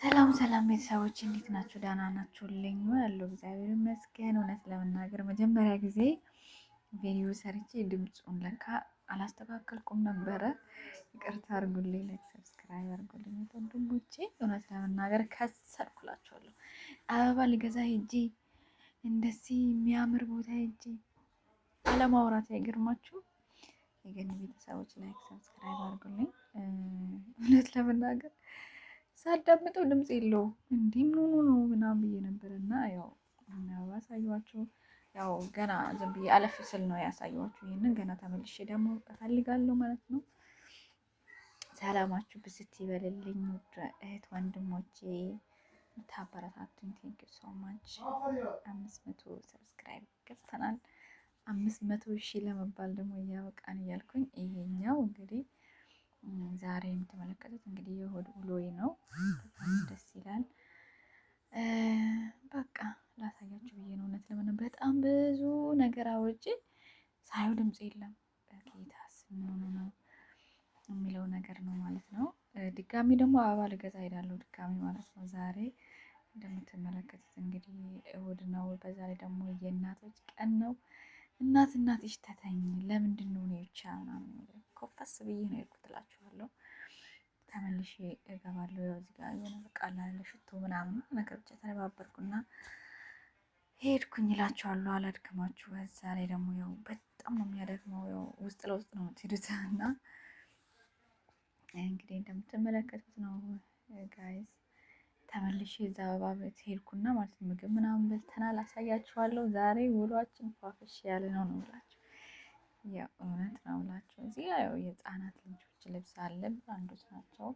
ሰላም ሰላም ቤተሰቦች እንዴት ናችሁ? ደህና ናችሁልኝ? ያለው እግዚአብሔር ይመስገን። እውነት ለመናገር መጀመሪያ ጊዜ ቪዲዮ ሰርቼ ድምፁን ለካ አላስተካከልኩም ነበረ። ይቅርታ አድርጉልኝ፣ ላይክ ሰብስክራይብ አድርጉልኝ ወንድሞቼ። እውነት ለመናገር ከሰርኩላችኋለሁ። አበባ ሊገዛ ሄጄ እንደዚህ የሚያምር ቦታ ሄጄ አለማውራት አይገርማችሁ? የገኒ ቤተሰቦች ላይክ ሰብስክራይብ አድርጉልኝ። እውነት ለመናገር ሳዳምጠው ድምፅ የለውም እንዲህ ምን ሆኖ ነው ምናምን ብዬ ነበር። እና ያው ያሳየኋችሁ ያው ገና ዝም ብዬ አለፍ ስል ነው ያሳየኋችሁ። ይህንን ገና ተመልሼ ደግሞ እፈልጋለሁ ማለት ነው። ሰላማችሁ ብስት ይበልልኝ ውድ እህት ወንድሞቼ፣ ታበረታቱኝ። ቴንክ ዩ ሶ ማች። 500 ሰብስክራይብ ገብተናል። 500 ሺህ ለመባል ደግሞ እያበቃን እያልኩኝ ይሄኛው እንግዲህ ዛሬ የምትመለከቱት እንግዲህ የሆድ ውሎዬ ነው። በጣም ደስ ይላል። በቃ ላሳያችሁ ብዬ ነው። እውነት ለምን በጣም ብዙ ነገር አውርቼ ሳየው ድምፅ የለም። ጌታስ ምን ሆኖ ነው የሚለው ነገር ነው ማለት ነው። ድጋሚ ደግሞ አበባ ልገዛ ሄዳለሁ ድጋሚ ማለት ነው። ዛሬ እንደምትመለከቱት እንግዲህ እሑድ ነው። በዛ ላይ ደግሞ የእናቶች ቀን ነው። እናትሽ ተተኝ ለምንድን ነው እኔ ብቻ ምናምን ኮፈስ ብዬ ነው የሄድኩት እላችኋለሁ። ተመልሼ እገባለሁ። ያው እዚህ ጋር የሆነ በቃ ላለ ሽቶ ምናምን ነገር ብቻ ተነባበርኩና ሄድኩኝ እላችኋለሁ። አላድክማችሁ። በዛ ላይ ደግሞ ያው በጣም ነው የሚያደክመው። ያው ውስጥ ለውስጥ ነው የምትሄዱት እና እንግዲህ እንደምትመለከቱት ነው ጋይዝ። ተመልሼ እዛ አበባ ቤት ሄድኩና ማለት ምግብ ምናምን በልተናል። አሳያችኋለሁ። ዛሬ ውሏችን ፏፍሽ ያለ ነው ነው ብላችሁ ያው እውነት ነው ብላችሁ እዚህ ያው የህፃናት ልጆች ልብስ አለ ብራንዶች ናቸው።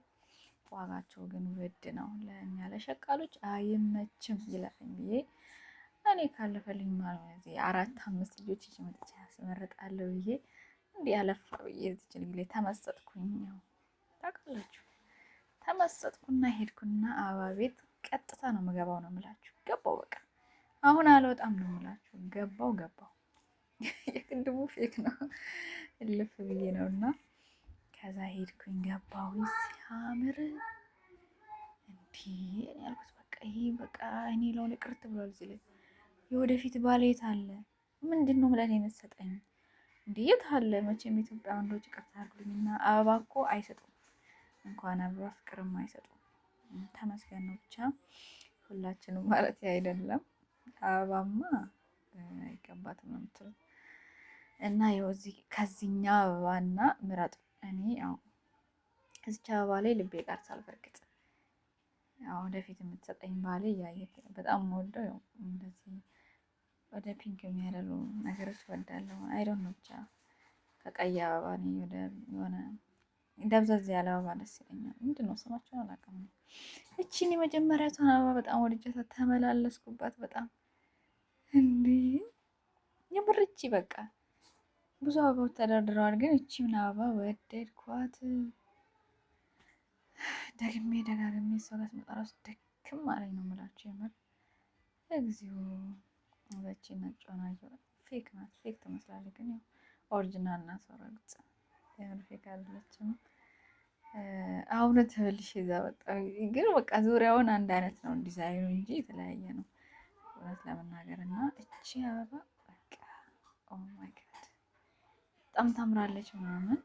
ዋጋቸው ግን ውድ ነው። ለእኛ ለሸቃሎች አይመችም። ይለፈኝ ብዬ እኔ ካለፈልኝ ማለት ነው እዚህ 4-5 ልጆች ይዤ መጥቼ ያስመርጣለሁ ብዬ እንዲህ ያለፋ ብዬ እዚህ ልጅ ላይ ተመሰጥኩኝ። ያው ታውቃላችሁ ተመሰጥኩና ሄድኩና አበባ ቤት ቀጥታ ነው የምገባው ነው የምላችሁ። ገባው በቃ አሁን አልወጣም ነው የምላችሁ። ገባው የቅድሙ ፌክ ነው እልፍ ብዬ ነው። እና ከዛ ሄድኩኝ ገባው። ሲያምር እንዲህ ያልኩት በቃ ይሄ በቃ እኔ ለሆነ ቅርት ብሏል። እዚህ ላይ የወደፊት ባሌ የት አለ? ምንድን ነው ብለን የመሰጠኝ እንዴ? የት አለ? መቼም ኢትዮጵያ ወንዶች ይቅርታ አድርጉልኝና አበባ እኮ አይሰጡም። እንኳን አበባ ፍቅርም አይሰጡም። ተመስገን ነው ብቻ ሁላችንም ማለት አይደለም። አበባማ አይገባትም ነው የምትሉት። እና ያው እዚህ ከዚህኛ አበባና ምረጥ። እኔ ያው እዚች አበባ ላይ ልቤ ቀርቷል። በርግጥ ያው ወደፊት የምትሰጠኝ ባሌ እያየህ በጣም ወደው ያው እንደዚህ ወደ ፒንክ የሚያደሉ ነገሮች ወዳለሁ። አይዶን ነው ብቻ ከቀይ አበባ እኔ ወደ የሆነ ደብዘዝ ያለ አበባ ደስ ይለኛል። ምንድን ነው ስማቸውን አላውቅም። እቺን የመጀመሪያቷን አበባ በጣም ወድጃት ተመላለስኩባት። በጣም እንዲህ የምርቺ በቃ ብዙ አበባዎች ተደርድረዋል፣ ግን እቺ ምን አበባ ወደድኳት። ደግሜ ደጋግሜ እሷ ጋር ስመጣ እራሱ ደክም አለኝ ነው የምላችሁ። የምር እግዚኦ በቺ ነጭ ሆና ፌክ ናት። ፌክ ትመስላለች፣ ግን ያው ኦሪጂናል ናት። ወረግጥ የምር ፌክ አይደለችም። አሁን ተበልሽ እዛ በጣም ግን በቃ ዙሪያውን አንድ አይነት ነው ዲዛይኑ እንጂ የተለያየ ነው እውነት ለመናገር። እና እቺ አበባ በቃ ኦ ማይ ጋድ በጣም ታምራለች ምናምን።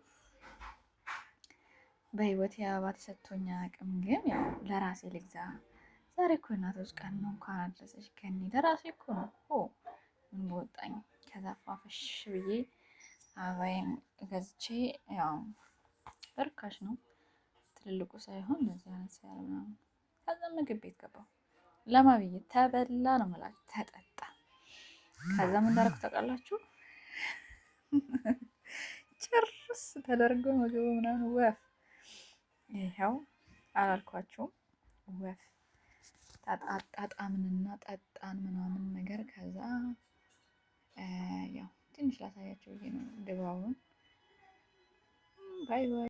በህይወቴ አበባ ተሰጥቶኝ አያውቅም፣ ግን ያው ለራሴ ልግዛ። ዛሬ እኮ እናቶች ቀን ነው። እንኳን አደረሰሽ ገኒ። ለራሴ እኮ ነው ምን በወጣኝ። ከዛ ፏፈሽ ብዬ አበባዬን ገዝቼ ያው እርካሽ ነው ትልልቁ ሳይሆን እንደዚህ አይነት ሳይሆን ምናምን። ከዛ ምግብ ቤት ገባሁ። ለማ ብዬ ተበላ ነው የምላችሁ ተጠጣ። ከዛ ምን እንዳደረኩ ታውቃላችሁ? ጭርስ ተደርጎ ምግቡ ምናምን ወፍ ይኸው አላልኳችሁም? ወፍ አጣጣምንና ጠጣን ምናምን ነገር። ከዛ ያው ትንሽ ላሳያቸው ብዬ ነው ድባቡን። ባይ ባይ።